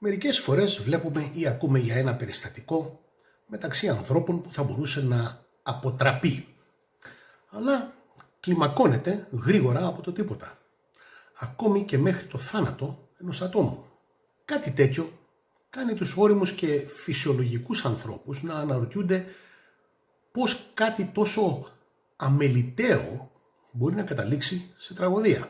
Μερικές φορές βλέπουμε ή ακούμε για ένα περιστατικό μεταξύ ανθρώπων που θα μπορούσε να αποτραπεί, αλλά κλιμακώνεται γρήγορα από το τίποτα, ακόμη και μέχρι το θάνατο ενός ατόμου. Κάτι τέτοιο κάνει τους ώριμους και φυσιολογικούς ανθρώπους να αναρωτιούνται πώς κάτι τόσο αμεληταίο μπορεί να καταλήξει σε τραγωδία.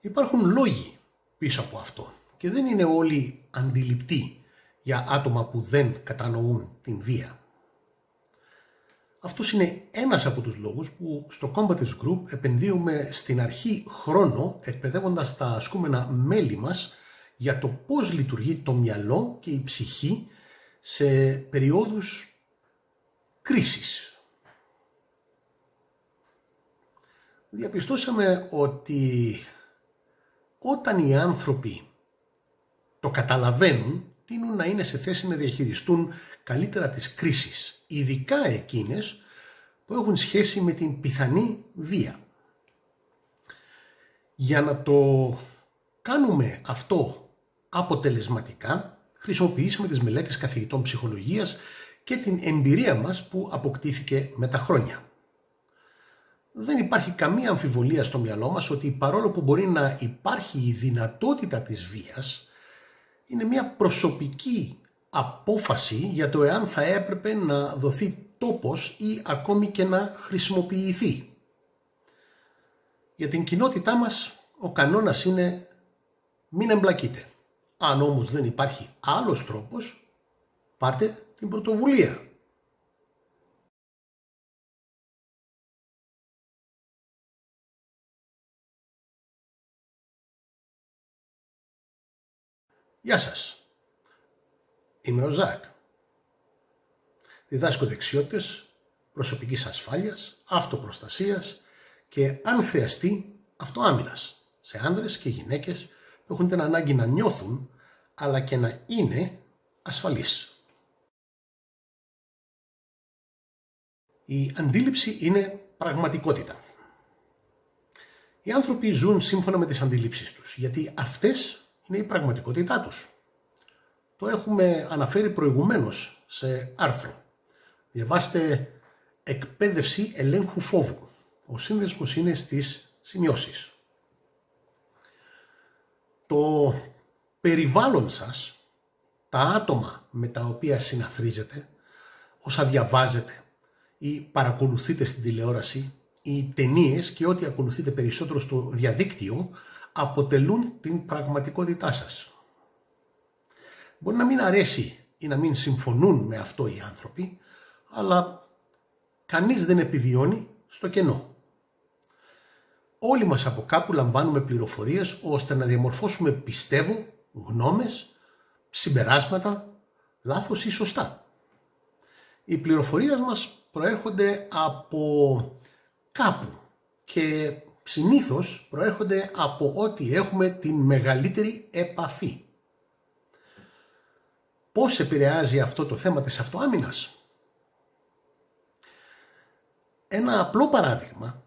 Υπάρχουν λόγοι πίσω από αυτό και δεν είναι όλοι αντιληπτοί για άτομα που δεν κατανοούν την βία. Αυτός είναι ένας από τους λόγους που στο Combatants Group επενδύουμε στην αρχή χρόνο εκπαιδεύοντας τα ασκούμενα μέλη μας για το πώς λειτουργεί το μυαλό και η ψυχή σε περιόδους κρίσης. Διαπιστώσαμε ότι όταν οι άνθρωποι το καταλαβαίνουν, τείνουν να είναι σε θέση να διαχειριστούν καλύτερα τις κρίσεις, ειδικά εκείνες που έχουν σχέση με την πιθανή βία. Για να το κάνουμε αυτό αποτελεσματικά, χρησιμοποιήσαμε τις μελέτες καθηγητών ψυχολογίας και την εμπειρία μας που αποκτήθηκε με τα χρόνια. Δεν υπάρχει καμία αμφιβολία στο μυαλό μας ότι παρόλο που μπορεί να υπάρχει η δυνατότητα της βίας, είναι μια προσωπική απόφαση για το εάν θα έπρεπε να δοθεί τόπος ή ακόμη και να χρησιμοποιηθεί. Για την κοινότητά μας ο κανόνας είναι μην εμπλακείτε. Αν όμως δεν υπάρχει άλλος τρόπος, πάρτε την πρωτοβουλία. Γεια σας, είμαι ο Ζακ. Διδάσκω δεξιότητες προσωπικής ασφάλειας, αυτοπροστασίας και αν χρειαστεί αυτοάμυνας σε άνδρες και γυναίκες που έχουν την ανάγκη να νιώθουν αλλά και να είναι ασφαλείς. Η αντίληψη είναι πραγματικότητα. Οι άνθρωποι ζουν σύμφωνα με τις αντιλήψεις τους, γιατί αυτές είναι η πραγματικότητά τους. Το έχουμε αναφέρει προηγουμένως σε άρθρο. Διαβάστε «Εκπαίδευση ελέγχου φόβου». Ο σύνδεσμος είναι στις σημειώσεις. Το περιβάλλον σας, τα άτομα με τα οποία συναθρίζετε, όσα διαβάζετε ή παρακολουθείτε στην τηλεόραση, οι ταινίες και ό,τι ακολουθείτε περισσότερο στο διαδίκτυο, αποτελούν την πραγματικότητά σας. Μπορεί να μην αρέσει ή να μην συμφωνούν με αυτό οι άνθρωποι, αλλά κανείς δεν επιβιώνει στο κενό. Όλοι μας από κάπου λαμβάνουμε πληροφορίες ώστε να διαμορφώσουμε πιστεύω, γνώμες, συμπεράσματα, λάθος ή σωστά. Οι πληροφορίες μας προέρχονται από κάπου και συνήθως προέρχονται από ό,τι έχουμε την μεγαλύτερη επαφή. Πώς επηρεάζει αυτό το θέμα της αυτοάμυνας? Ένα απλό παράδειγμα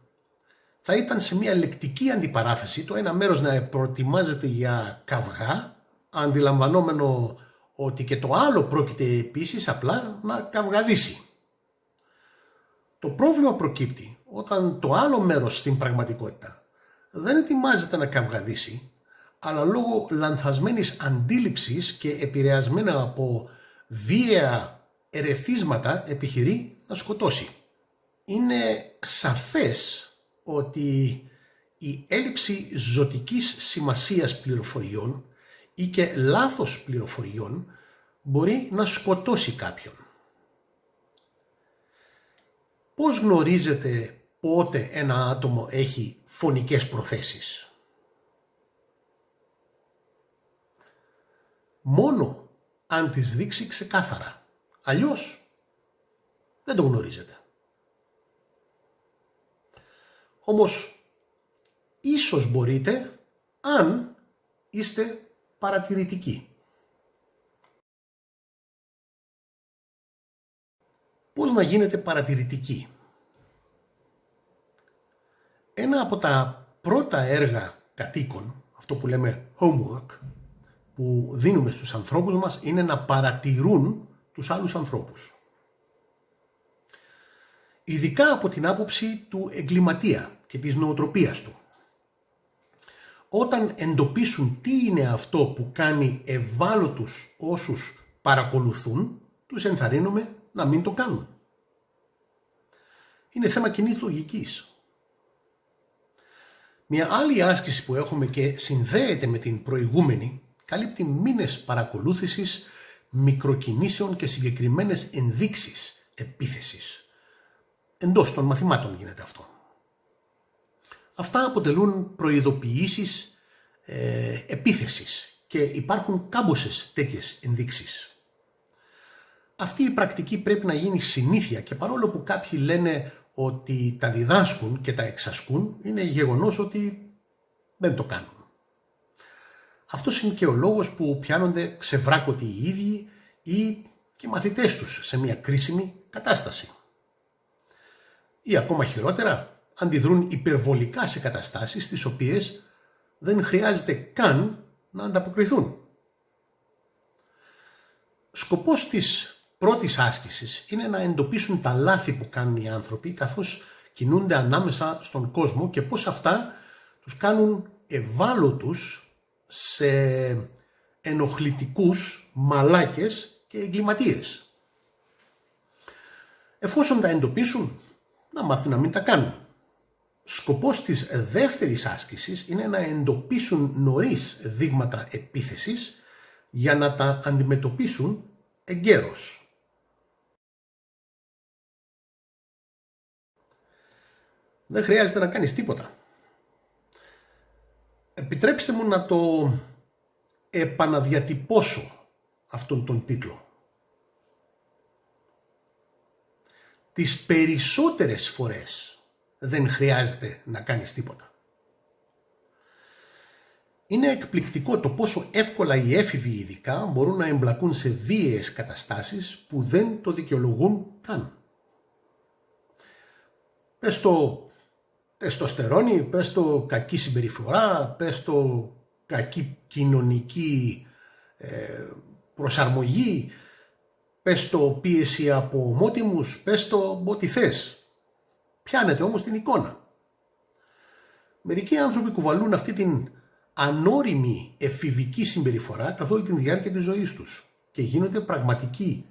θα ήταν σε μια λεκτική αντιπαράθεση το ένα μέρος να προετοιμάζεται για καυγά, αντιλαμβανόμενο ότι και το άλλο πρόκειται επίσης απλά να καυγαδίσει. Το πρόβλημα προκύπτει όταν το άλλο μέρος στην πραγματικότητα δεν ετοιμάζεται να καυγαδίσει, αλλά λόγω λανθασμένης αντίληψης και επηρεασμένα από βίαια ερεθίσματα επιχειρεί να σκοτώσει. Είναι σαφές ότι η έλλειψη ζωτικής σημασίας πληροφοριών ή και λάθος πληροφοριών μπορεί να σκοτώσει κάποιον. Πώς γνωρίζετε πότε ένα άτομο έχει φωνικές προθέσεις? Μόνο αν τις δείξει ξεκάθαρα. Αλλιώς δεν το γνωρίζετε. Όμως ίσως μπορείτε αν είστε παρατηρητικοί. Πώς να γίνετε παρατηρητικοί? Ένα από τα πρώτα έργα κατοίκων, αυτό που λέμε homework, που δίνουμε στους ανθρώπους μας, είναι να παρατηρούν τους άλλους ανθρώπους. Ειδικά από την άποψη του εγκληματία και της νοοτροπίας του. Όταν εντοπίσουν τι είναι αυτό που κάνει ευάλωτους όσους παρακολουθούν, τους ενθαρρύνουμε να μην το κάνουν. Είναι θέμα κοινής λογικής. Μια άλλη άσκηση που έχουμε και συνδέεται με την προηγούμενη, καλύπτει μήνες παρακολούθησης μικροκινήσεων και συγκεκριμένες ενδείξεις επίθεσης. Εντός των μαθημάτων γίνεται αυτό. Αυτά αποτελούν προειδοποιήσεις επίθεσης και υπάρχουν κάμποσες τέτοιες ενδείξεις. Αυτή η πρακτική πρέπει να γίνει συνήθεια και παρόλο που κάποιοι λένε ότι τα διδάσκουν και τα εξασκούν, είναι γεγονός ότι δεν το κάνουν. Αυτός είναι και ο λόγος που πιάνονται ξεβράκωτοι οι ίδιοι ή και μαθητές τους σε μια κρίσιμη κατάσταση. Ή ακόμα χειρότερα, αντιδρούν υπερβολικά σε καταστάσεις στις οποίες δεν χρειάζεται καν να ανταποκριθούν. Σκοπός της πρώτης άσκησης είναι να εντοπίσουν τα λάθη που κάνουν οι άνθρωποι καθώς κινούνται ανάμεσα στον κόσμο και πώς αυτά τους κάνουν ευάλωτους σε ενοχλητικούς μαλάκες και εγκληματίες. Εφόσον τα εντοπίσουν, να μάθουν να μην τα κάνουν. Σκοπός της δεύτερης άσκησης είναι να εντοπίσουν νωρίς δείγματα επίθεσης για να τα αντιμετωπίσουν εγκαίρως. Δεν χρειάζεται να κάνεις τίποτα. Επιτρέψτε μου να το επαναδιατυπώσω αυτόν τον τίτλο. Τις περισσότερες φορές δεν χρειάζεται να κάνεις τίποτα. Είναι εκπληκτικό το πόσο εύκολα οι έφηβοι ειδικά μπορούν να εμπλακούν σε βίαιες καταστάσεις που δεν το δικαιολογούν καν. Πες το τεστοστερόνι, πες το κακή συμπεριφορά, πες το κακή κοινωνική προσαρμογή, πες το πίεση από ομότιμους, πες το ό,τι θες. Πιάνετε όμως την εικόνα. Μερικοί άνθρωποι κουβαλούν αυτή την ανώριμη εφηβική συμπεριφορά καθ' όλη τη διάρκεια της ζωής τους και γίνονται πραγματικοί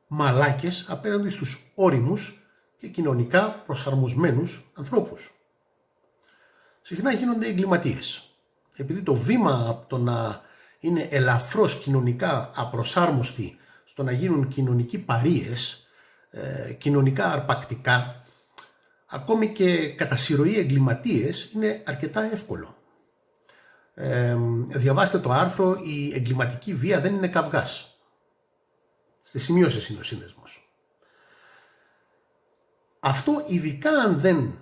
μαλάκες απέναντι στους ώριμους και κοινωνικά προσαρμοσμένους ανθρώπους. Συχνά γίνονται εγκληματίες, επειδή το βήμα από το να είναι ελαφρώς κοινωνικά απροσάρμοστοι στο να γίνουν κοινωνικοί παρείες, κοινωνικά αρπακτικά, ακόμη και κατά συρροή εγκληματίες, είναι αρκετά εύκολο. Διαβάστε το άρθρο «Η εγκληματική βία δεν είναι καυγάς». Στις σημειώσεις είναι ο σύνδεσμος. Αυτό ειδικά αν δεν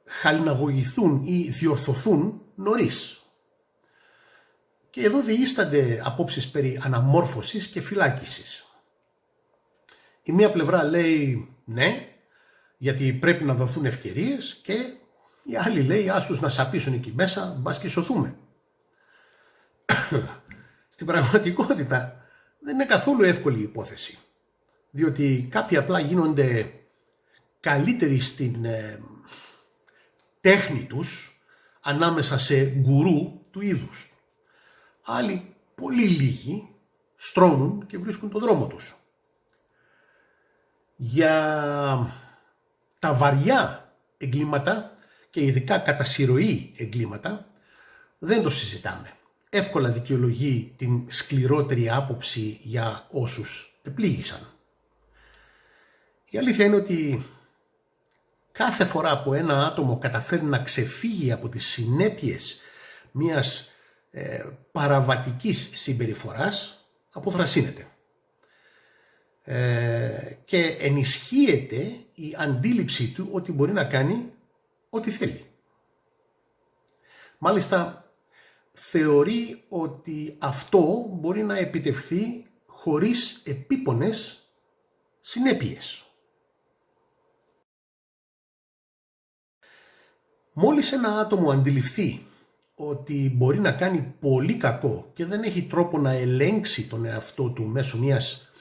χαλιναγωγηθούν ή διορθωθούν νωρίς. Και εδώ διείστανται απόψεις περί αναμόρφωσης και φυλάκισης. Η μία πλευρά λέει ναι, γιατί πρέπει να δοθούν ευκαιρίες, και η άλλη λέει ας τους να σαπίσουν εκεί μέσα, μπας και σωθούμε. Στην πραγματικότητα δεν είναι καθόλου εύκολη η υπόθεση, διότι κάποιοι απλά γίνονται καλύτεροι στην τέχνη τους ανάμεσα σε γκουρού του είδους. Άλλοι, πολύ λίγοι, στρώνουν και βρίσκουν τον δρόμο τους. Για τα βαριά εγκλήματα και ειδικά κατά συρροή εγκλήματα δεν το συζητάμε. Εύκολα δικαιολογεί την σκληρότερη άποψη για όσους επλήγησαν. Η αλήθεια είναι ότι κάθε φορά που ένα άτομο καταφέρει να ξεφύγει από τις συνέπειες μιας παραβατικής συμπεριφοράς, αποθρασύνεται. Και ενισχύεται η αντίληψή του ότι μπορεί να κάνει ό,τι θέλει. Μάλιστα, θεωρεί ότι αυτό μπορεί να επιτευχθεί χωρίς επίπονες συνέπειες. Μόλις ένα άτομο αντιληφθεί ότι μπορεί να κάνει πολύ κακό και δεν έχει τρόπο να ελέγξει τον εαυτό του μέσω μιας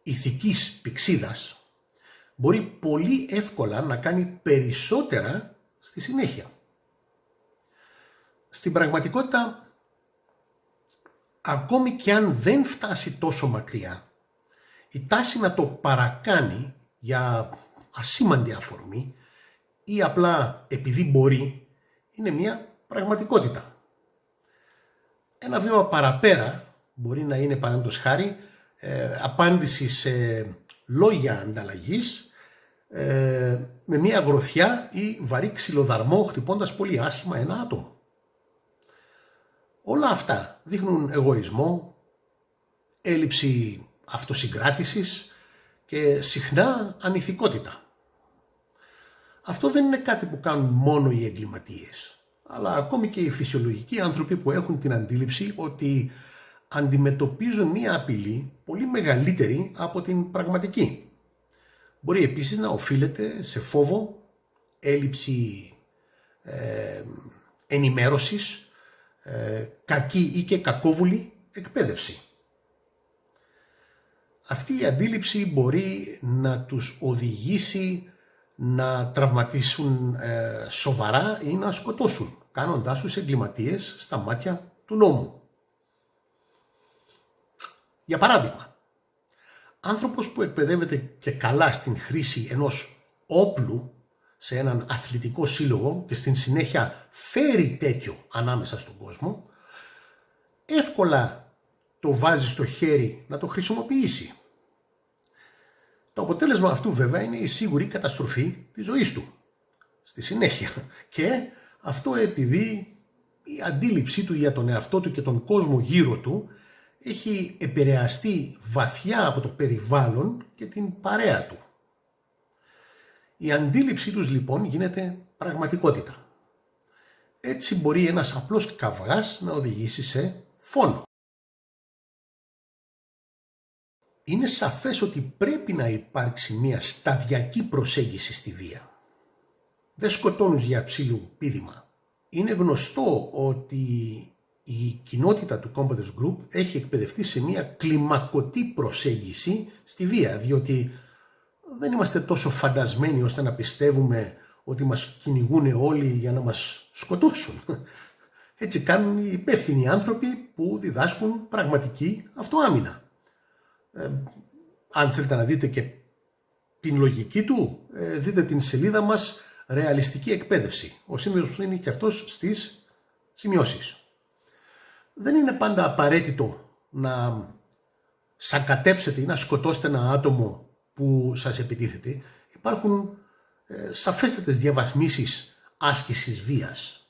ηθικής πυξίδας, μπορεί πολύ εύκολα να κάνει περισσότερα στη συνέχεια. Στην πραγματικότητα, ακόμη και αν δεν φτάσει τόσο μακριά, η τάση να το παρακάνει για ασήμαντη αφορμή ή απλά επειδή μπορεί, είναι μια πραγματικότητα. Ένα βήμα παραπέρα μπορεί να είναι, παραδείγματος χάρη, απάντηση σε λόγια ανταλλαγής με μια γροθιά ή βαρύ ξυλοδαρμό χτυπώντας πολύ άσχημα ένα άτομο. Όλα αυτά δείχνουν εγωισμό, έλλειψη αυτοσυγκράτησης και συχνά ανηθικότητα. Αυτό δεν είναι κάτι που κάνουν μόνο οι εγκληματίες, αλλά ακόμη και οι φυσιολογικοί άνθρωποι που έχουν την αντίληψη ότι αντιμετωπίζουν μία απειλή πολύ μεγαλύτερη από την πραγματική. Μπορεί επίσης να οφείλεται σε φόβο, έλλειψη ενημέρωσης, κακή ή και κακόβουλη εκπαίδευση. Αυτή η αντίληψη μπορεί να τους οδηγήσει να τραυματίσουν σοβαρά ή να σκοτώσουν, κάνοντάς τους εγκληματίες στα μάτια του νόμου. Για παράδειγμα, άνθρωπος που εκπαιδεύεται και καλά στην χρήση ενός όπλου σε έναν αθλητικό σύλλογο και στην συνέχεια φέρει τέτοιο ανάμεσα στον κόσμο, εύκολα το βάζει στο χέρι να το χρησιμοποιήσει. Το αποτέλεσμα αυτού βέβαια είναι η σίγουρη καταστροφή της ζωής του στη συνέχεια, και αυτό επειδή η αντίληψή του για τον εαυτό του και τον κόσμο γύρω του έχει επηρεαστεί βαθιά από το περιβάλλον και την παρέα του. Η αντίληψή τους λοιπόν γίνεται πραγματικότητα. Έτσι μπορεί ένας απλός καυγάς να οδηγήσει σε φόνο. Είναι σαφές ότι πρέπει να υπάρξει μια σταδιακή προσέγγιση στη βία. Δεν σκοτώνεις για ψήλου πήδημα. Είναι γνωστό ότι η κοινότητα του Competence Group έχει εκπαιδευτεί σε μια κλιμακωτή προσέγγιση στη βία, διότι δεν είμαστε τόσο φαντασμένοι ώστε να πιστεύουμε ότι μας κυνηγούν όλοι για να μας σκοτώσουν. Έτσι κάνουν οι υπεύθυνοι άνθρωποι που διδάσκουν πραγματική αυτοάμυνα. Αν θέλετε να δείτε και την λογική του, δείτε την σελίδα μας «Ρεαλιστική εκπαίδευση». Ο σύνδεσμος είναι και αυτός στις σημειώσεις. Δεν είναι πάντα απαραίτητο να σακατέψετε ή να σκοτώσετε ένα άτομο που σας επιτίθεται. Υπάρχουν σαφέστατες διαβαθμίσεις άσκησης βίας.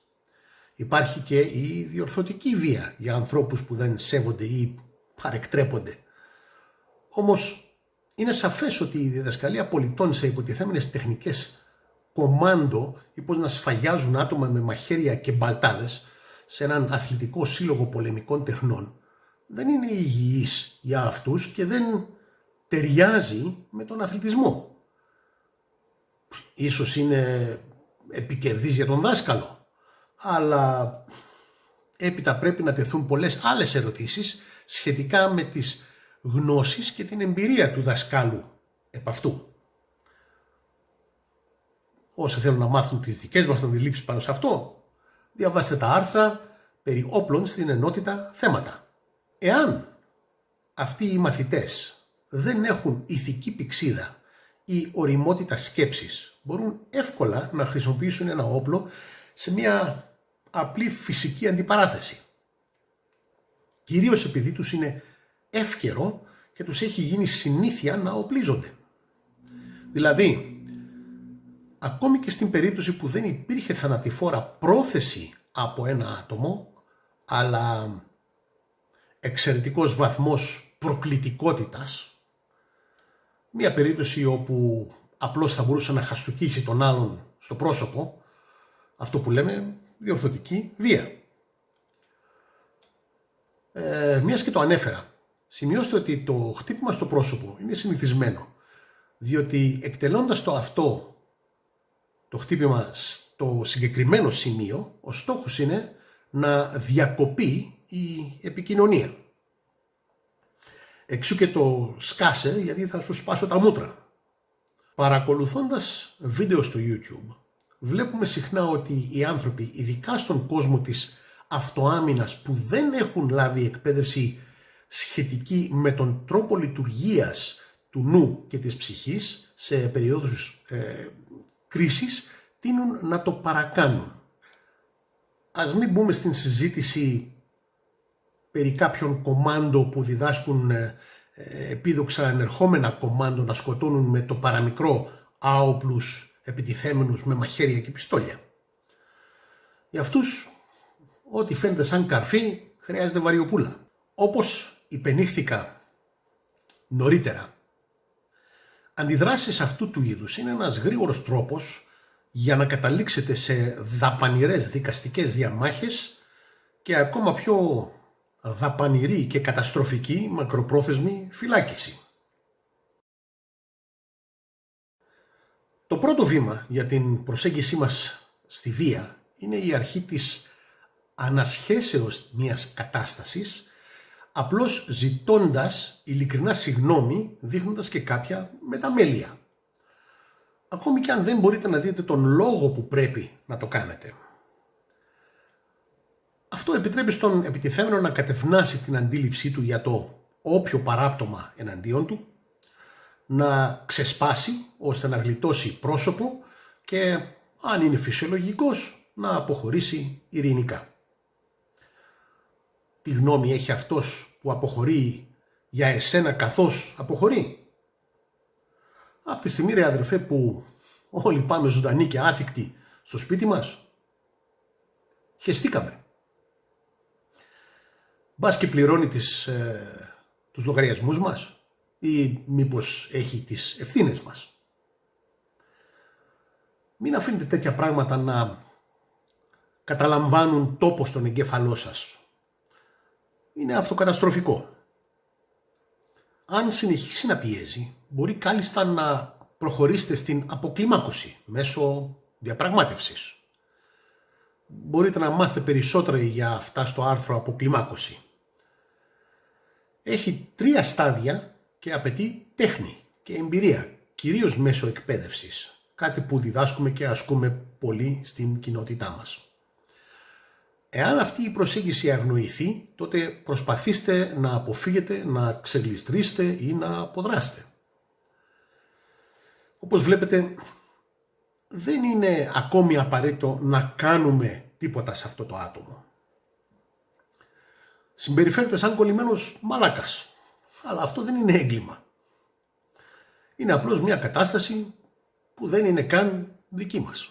Υπάρχει και η διορθωτική βία για ανθρώπους που δεν σέβονται ή παρεκτρέπονται. Όμως είναι σαφές ότι η διδασκαλία πολιτών σε υποτιθέμενες τεχνικές κομάντο ή πώς να σφαγιάζουν άτομα με μαχαίρια και μπαλτάδες σε έναν αθλητικό σύλλογο πολεμικών τεχνών δεν είναι υγιής για αυτούς και δεν ταιριάζει με τον αθλητισμό. Ίσως είναι επικερδής για τον δάσκαλο, αλλά έπειτα πρέπει να τεθούν πολλές άλλες ερωτήσεις σχετικά με τις γνώσεις και την εμπειρία του δασκάλου επ' αυτού. Όσοι θέλουν να μάθουν τις δικές μας αντιλήψεις πάνω σε αυτό, διαβάστε τα άρθρα περί όπλων στην ενότητα θέματα. Εάν αυτοί οι μαθητές δεν έχουν ηθική πυξίδα ή ωριμότητα σκέψης, μπορούν εύκολα να χρησιμοποιήσουν ένα όπλο σε μια απλή φυσική αντιπαράθεση. Κυρίως επειδή τους είναι εύκαιρο και τους έχει γίνει συνήθεια να οπλίζονται. Δηλαδή, ακόμη και στην περίπτωση που δεν υπήρχε θανατηφόρα πρόθεση από ένα άτομο, αλλά εξαιρετικός βαθμός προκλητικότητας, μια περίπτωση όπου απλώς θα μπορούσε να χαστούκίσει τον άλλον στο πρόσωπο, αυτό που λέμε διορθωτική βία. Μιας και το ανέφερα, σημειώστε ότι το χτύπημα στο πρόσωπο είναι συνηθισμένο, διότι εκτελώντας το χτύπημα στο συγκεκριμένο σημείο, ο στόχος είναι να διακοπεί η επικοινωνία. Εξού και το σκάσε, γιατί θα σου σπάσω τα μούτρα. Παρακολουθώντας βίντεο στο YouTube, βλέπουμε συχνά ότι οι άνθρωποι, ειδικά στον κόσμο της αυτοάμυνας, που δεν έχουν λάβει εκπαίδευση σχετική με τον τρόπο λειτουργίας του νου και της ψυχής σε περιόδους κρίσης, τείνουν να το παρακάνουν. Ας μην μπούμε στην συζήτηση περί κάποιων κομάντο που διδάσκουν επίδοξα ενερχόμενα κομάντο να σκοτώνουν με το παραμικρό άοπλους επιτιθέμενους με μαχαίρια και πιστόλια. Για αυτούς, ό,τι φαίνεται σαν καρφί χρειάζεται βαριοπούλα. Όπως υπενήχθηκα νωρίτερα, αντιδράσεις αυτού του είδους είναι ένας γρήγορος τρόπος για να καταλήξετε σε δαπανηρές δικαστικές διαμάχες και ακόμα πιο δαπανηρή και καταστροφική μακροπρόθεσμη φυλάκιση. Το πρώτο βήμα για την προσέγγιση μας στη βία είναι η αρχή της ανασχέσεως μιας κατάστασης, απλώς ζητώντας ειλικρινά συγγνώμη, δείχνοντας και κάποια μεταμέλεια. Ακόμη και αν δεν μπορείτε να δείτε τον λόγο που πρέπει να το κάνετε. Αυτό επιτρέπει στον επιτιθέμενο να κατευνάσει την αντίληψή του για το όποιο παράπτωμα εναντίον του, να ξεσπάσει ώστε να γλιτώσει πρόσωπο και, αν είναι φυσιολογικός, να αποχωρήσει ειρηνικά. Τι γνώμη έχει αυτός που αποχωρεί για εσένα καθώς αποχωρεί? Από τη στιγμή, ρε αδερφέ, που όλοι πάμε ζωντανοί και άθικτοι στο σπίτι μας, χεστήκαμε. Μπας και πληρώνει τους λογαριασμούς μας ή μήπως έχει τις ευθύνες μας? Μην αφήνετε τέτοια πράγματα να καταλαμβάνουν τόπο στον εγκέφαλό σας. Είναι αυτοκαταστροφικό. Αν συνεχίσει να πιέζει, μπορεί κάλλιστα να προχωρήσετε στην αποκλιμάκωση μέσω διαπραγμάτευσης. Μπορείτε να μάθετε περισσότερα για αυτά στο άρθρο αποκλιμάκωση. Έχει 3 στάδια και απαιτεί τέχνη και εμπειρία, κυρίως μέσω εκπαίδευσης, κάτι που διδάσκουμε και ασκούμε πολύ στην κοινότητά μας. Εάν αυτή η προσέγγιση αγνοηθεί, τότε προσπαθήστε να αποφύγετε, να ξεγλιστρήσετε ή να αποδράσετε. Όπως βλέπετε, δεν είναι ακόμη απαραίτητο να κάνουμε τίποτα σε αυτό το άτομο. Συμπεριφέρεται σαν κολλημένος μαλάκας, αλλά αυτό δεν είναι έγκλημα. Είναι απλώς μια κατάσταση που δεν είναι καν δική μας.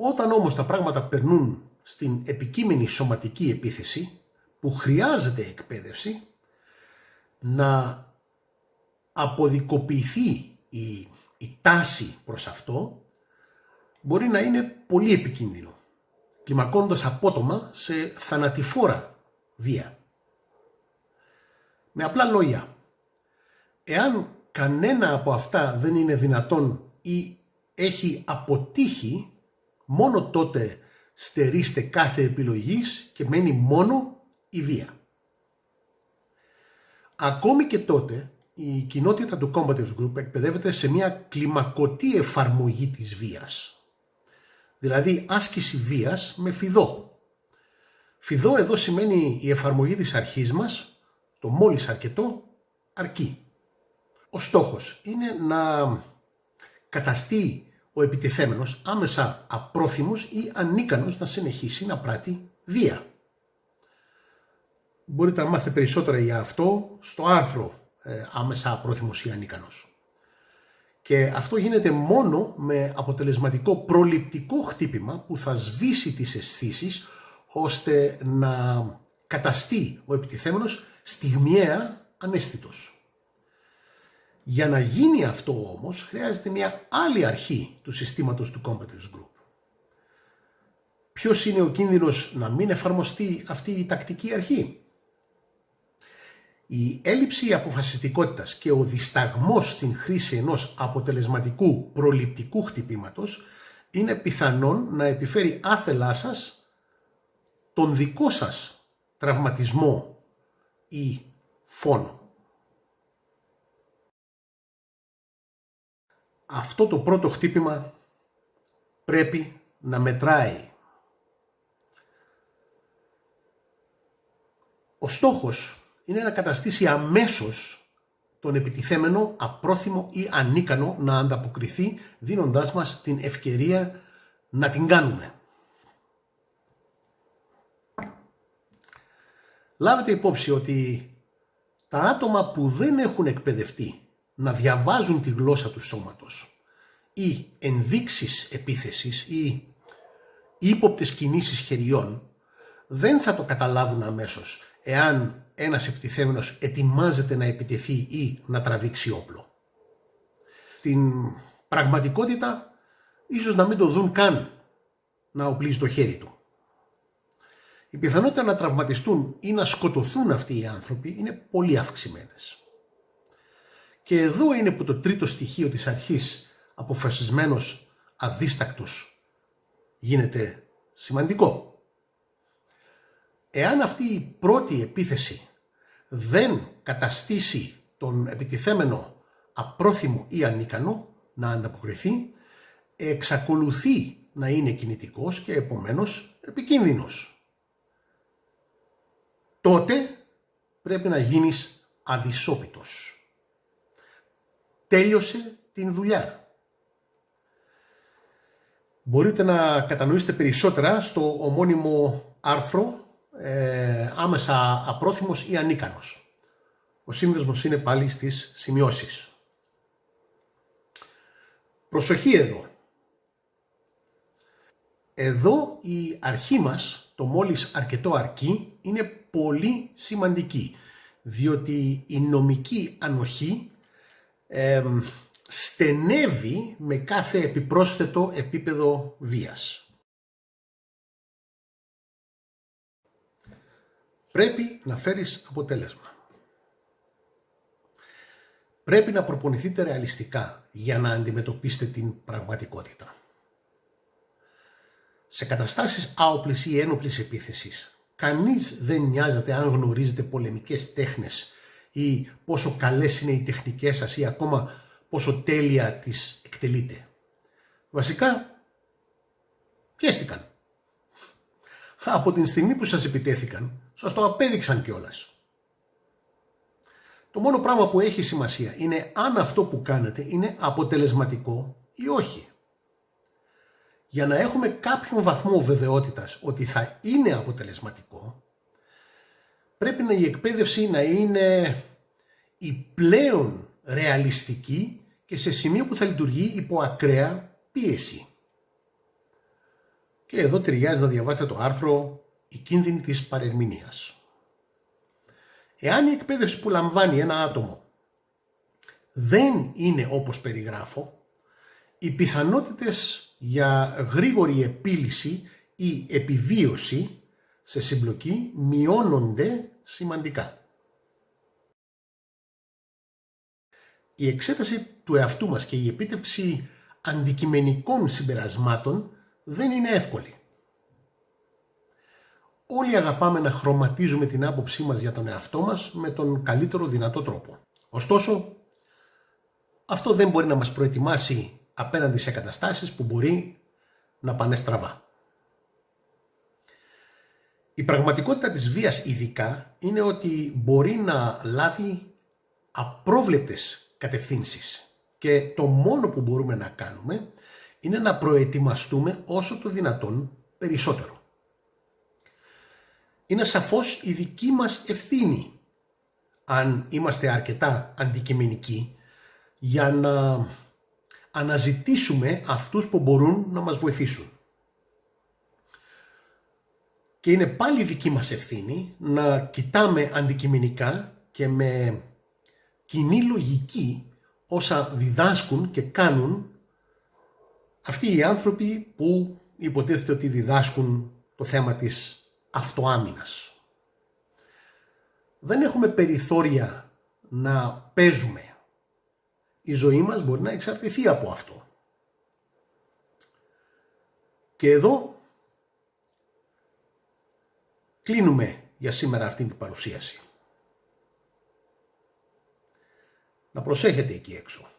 Όταν όμως τα πράγματα περνούν στην επικείμενη σωματική επίθεση, που χρειάζεται εκπαίδευση, να αποδικοποιηθεί η τάση προς αυτό, μπορεί να είναι πολύ επικίνδυνο, κλιμακώνοντας απότομα σε θανατηφόρα βία. Με απλά λόγια, εάν κανένα από αυτά δεν είναι δυνατόν ή έχει αποτύχει, μόνο τότε στερείστε κάθε επιλογής και μένει μόνο η βία. Ακόμη και τότε, η κοινότητα του Combative Group εκπαιδεύεται σε μια κλιμακωτή εφαρμογή της βίας. Δηλαδή άσκηση βίας με φιδό. Φιδό εδώ σημαίνει η εφαρμογή της αρχής μας, το μόλις αρκετό αρκεί. Ο στόχος είναι να καταστεί ο επιτιθέμενος άμεσα απρόθυμος ή ανίκανος να συνεχίσει να πράττει βία. Μπορείτε να μάθετε περισσότερα για αυτό στο άρθρο άμεσα απρόθυμος ή ανίκανος. Και αυτό γίνεται μόνο με αποτελεσματικό προληπτικό χτύπημα που θα σβήσει τις αισθήσεις, ώστε να καταστεί ο επιτιθέμενος στιγμιαία αναίσθητος. Για να γίνει αυτό όμως χρειάζεται μια άλλη αρχή του συστήματος του Combative Group. Ποιος είναι ο κίνδυνος να μην εφαρμοστεί αυτή η τακτική αρχή? Η έλλειψη αποφασιστικότητας και ο δισταγμός στην χρήση ενός αποτελεσματικού προληπτικού χτυπήματος είναι πιθανόν να επιφέρει άθελά σας τον δικό σας τραυματισμό ή φόνο. Αυτό το πρώτο χτύπημα πρέπει να μετράει. Ο στόχος είναι να καταστήσει αμέσως τον επιτιθέμενο απρόθυμο ή ανίκανο να ανταποκριθεί, δίνοντάς μας την ευκαιρία να την κάνουμε. Λάβετε υπόψη ότι τα άτομα που δεν έχουν εκπαιδευτεί να διαβάζουν τη γλώσσα του σώματος ή ενδείξεις επίθεσης ή ύποπτες κινήσεις χεριών δεν θα το καταλάβουν αμέσως εάν ένας επιτιθέμενος ετοιμάζεται να επιτεθεί ή να τραβήξει όπλο. Στην πραγματικότητα ίσως να μην το δουν καν να οπλίζει το χέρι του. Η πιθανότητα να τραυματιστούν ή να σκοτωθούν αυτοί οι άνθρωποι είναι πολύ αυξημένες. Και εδώ είναι που το τρίτο στοιχείο της αρχής αποφασισμένος αδίστακτος γίνεται σημαντικό. Εάν αυτή η πρώτη επίθεση δεν καταστήσει τον επιτιθέμενο απρόθυμο ή ανίκανο να ανταποκριθεί, εξακολουθεί να είναι κινητικός και επομένως επικίνδυνος. Τότε πρέπει να γίνεις αδυσόπιτος. Τέλειωσε την δουλειά. Μπορείτε να κατανοήσετε περισσότερα στο ομώνυμο άρθρο άμεσα απρόθυμος ή ανίκανος. Ο σύνδεσμος είναι πάλι στις σημειώσεις. Προσοχή εδώ. Εδώ η αρχή μας, το μόλις αρκετό αρκεί, είναι πολύ σημαντική, διότι η νομική ανοχή στενεύει με κάθε επιπρόσθετο επίπεδο βίας. Πρέπει να φέρεις αποτέλεσμα. Πρέπει να προπονηθείτε ρεαλιστικά για να αντιμετωπίσετε την πραγματικότητα. Σε καταστάσεις άοπλης ή ένοπλης επίθεσης, κανείς δεν νοιάζεται αν γνωρίζετε πολεμικές τέχνες ή πόσο καλές είναι οι τεχνικές σας ή ακόμα πόσο τέλεια τις εκτελείτε. Βασικά, πιέστηκαν. Από την στιγμή που σας επιτέθηκαν, σας το απέδειξαν κιόλας. Το μόνο πράγμα που έχει σημασία είναι αν αυτό που κάνετε είναι αποτελεσματικό ή όχι. Για να έχουμε κάποιον βαθμό βεβαιότητας ότι θα είναι αποτελεσματικό, πρέπει η εκπαίδευση να είναι η πλέον ρεαλιστική και σε σημείο που θα λειτουργεί υπό ακραία πίεση. Και εδώ ταιριάζει να διαβάσετε το άρθρο «Η κίνδυνη της παρερμηνίας». Εάν η εκπαίδευση που λαμβάνει ένα άτομο δεν είναι όπως περιγράφω, οι πιθανότητες για γρήγορη επίλυση ή επιβίωση σε συμπλοκή μειώνονται σημαντικά. Η εξέταση του εαυτού μας και η επίτευξη αντικειμενικών συμπερασμάτων δεν είναι εύκολη. Όλοι αγαπάμε να χρωματίζουμε την άποψή μας για τον εαυτό μας με τον καλύτερο δυνατό τρόπο. Ωστόσο, αυτό δεν μπορεί να μας προετοιμάσει απέναντι σε καταστάσεις που μπορεί να πάνε στραβά. Η πραγματικότητα της βίας ειδικά είναι ότι μπορεί να λάβει απρόβλεπτες κατευθύνσεις και το μόνο που μπορούμε να κάνουμε είναι να προετοιμαστούμε όσο το δυνατόν περισσότερο. Είναι σαφώς η δική μας ευθύνη, αν είμαστε αρκετά αντικειμενικοί, για να αναζητήσουμε αυτούς που μπορούν να μας βοηθήσουν. Και είναι πάλι δική μας ευθύνη να κοιτάμε αντικειμενικά και με κοινή λογική όσα διδάσκουν και κάνουν αυτοί οι άνθρωποι που υποτίθεται ότι διδάσκουν το θέμα της αυτοάμυνας. Δεν έχουμε περιθώρια να παίζουμε. Η ζωή μας μπορεί να εξαρτηθεί από αυτό. Και εδώ κλείνουμε για σήμερα αυτήν την παρουσίαση. Να προσέχετε εκεί έξω.